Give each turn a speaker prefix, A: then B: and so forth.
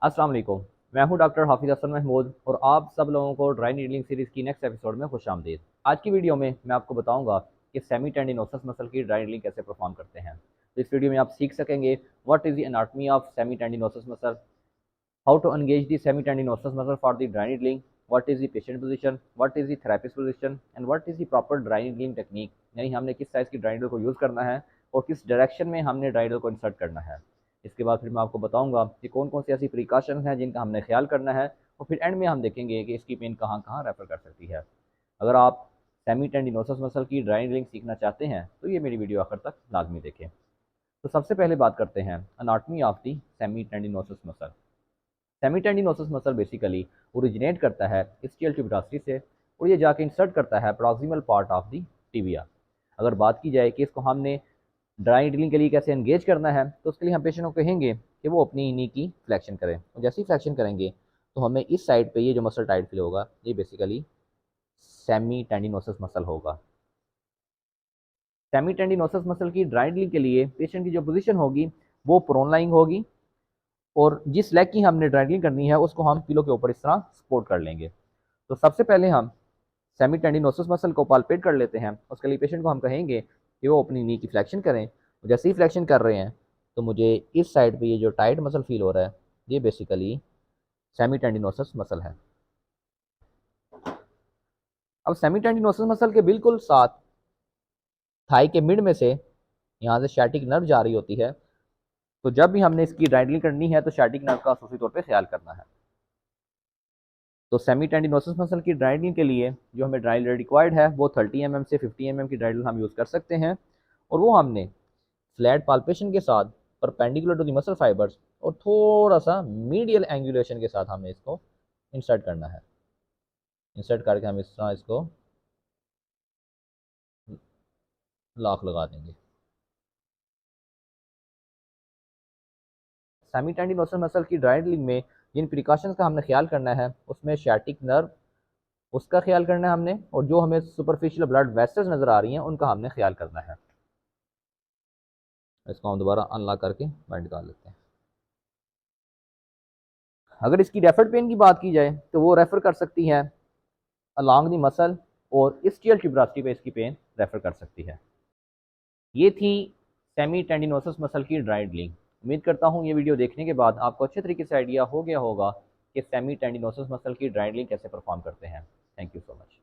A: अस्सलाम वालेकुम। मैं हूं डॉक्टर हाफिज़ हसन महमूद और आप सब लोगों को ड्राई नीडलिंग सीरीज़ की नेक्स्ट एपिसोड में खुशामदीद। आज की वीडियो में मैं आपको बताऊंगा कि सेमी टेंडिनोसस मसल की ड्राई नीडलिंग कैसे परफॉर्म करते हैं। तो इस वीडियो में आप सीख सकेंगे what is the anatomy of semi tendinosus muscle, how to engage the semitendinosus muscle for the dry needling, what is the patient position, what is the therapist position and what is the proper dry needling technique, यानी हमने किस size की dry needle को use करना है और किस direction में हमने ड्राई नीडल को इंसर्ट करना है। इसके बाद फिर मैं आपको बताऊंगा कि कौन कौन सी ऐसी प्रिकॉशंस हैं जिनका हमने ख्याल करना है और फिर एंड में हम देखेंगे कि इसकी पेन कहाँ कहाँ रेफर कर सकती है। अगर आप सेमी टेंडिनोसस मसल की ड्राई नीडलिंग सीखना चाहते हैं तो ये मेरी वीडियो आखिर तक लाजमी देखें। तो सबसे पहले बात करते हैं anatomy of the semi tendinosus muscle. Semitendinosus muscle basically originate करता है स्टियल ट्यूबरासिटी से और ये जाके इंसर्ट करता है proximal part of the tibia. अगर बात की जाए कि इसको हमने ड्राई नीडलिंग के लिए कैसे एंगेज करना है तो उसके लिए हम पेशेंट को कहेंगे कि वो अपनी नी की फ्लेक्शन करें और जैसे ही फ्लेक्शन करेंगे तो हमें इस साइड पे ये जो मसल टाइट फील होगा ये बेसिकली सेमी टेंडिनोसस मसल होगा। सेमी टेंडिनोसस मसल की ड्राई नीडलिंग के लिए पेशेंट की जो पोजीशन होगी वो प्रोन लाइंग होगी और जिस लेग की हमने ड्राइविंग करनी है उसको हम पिलो के ऊपर इस तरह सपोर्ट कर लेंगे। तो सबसे पहले हम सेमी टेंडिनोसस मसल को पालपेट कर लेते हैं। उसके लिए पेशेंट को हम कहेंगे कि वो अपनी नी की फ्लेक्शन करें। जैसे ही फ्लेक्शन कर रहे हैं तो मुझे इस साइड पे ये जो टाइट मसल फील हो रहा है ये बेसिकली सेमी टेंडिनोसस मसल है। अब सेमी टेंडिनोसस मसल के बिल्कुल साथ थाई के मिड में से यहाँ से शैटिक नर्व जा रही होती है। तो जब भी हमने इसकी ड्राइडलिंग करनी है तो शैटिक नर्व का खासूसी तौर पर ख्याल करना है। तो सेमी टेंडिनोसस मसल की ड्राइडलिंग के लिए जो हमें ड्राइडल रिक्वायर्ड है वो 30 mm से 50 mm की ड्राइडल हम यूज़ कर सकते हैं और वो हमने फ्लैट पाल्पेशन के साथ perpendicular to the muscle fibres और थोड़ा सा मीडियल एंगुलेशन के साथ हमें इसको इंसर्ट करना है। इंसर्ट करके हम इस तरह इसको लॉक लगा देंगे। सेमी टेंडिनोसस मसल की ड्राइडलिंग में जिन प्रिकॉशंस का हमने ख्याल करना है उसमें शैटिक नर्व उसका ख्याल करना है हमने और जो हमें सुपरफिशियल ब्लड वेसल्स नज़र आ रही हैं उनका हमने ख्याल करना है। इसको हम दोबारा अनलॉक करके बैंड निकाल लेते हैं। अगर इसकी रेफर्ड पेन की बात की जाए तो वो रेफर कर सकती है अलॉन्ग दी मसल और स्टियल ट्यूबरासिटी पे इसकी पेन रेफर कर सकती है। ये थी सेमी टेंडिनोसस मसल की ड्राइडलिंग। उम्मीद करता हूँ ये वीडियो देखने के बाद आपको अच्छे तरीके से आइडिया हो गया होगा कि सेमी टेंडिनोसस मसल की ड्राइडलिंग कैसे परफॉर्म करते हैं। Thank you so much.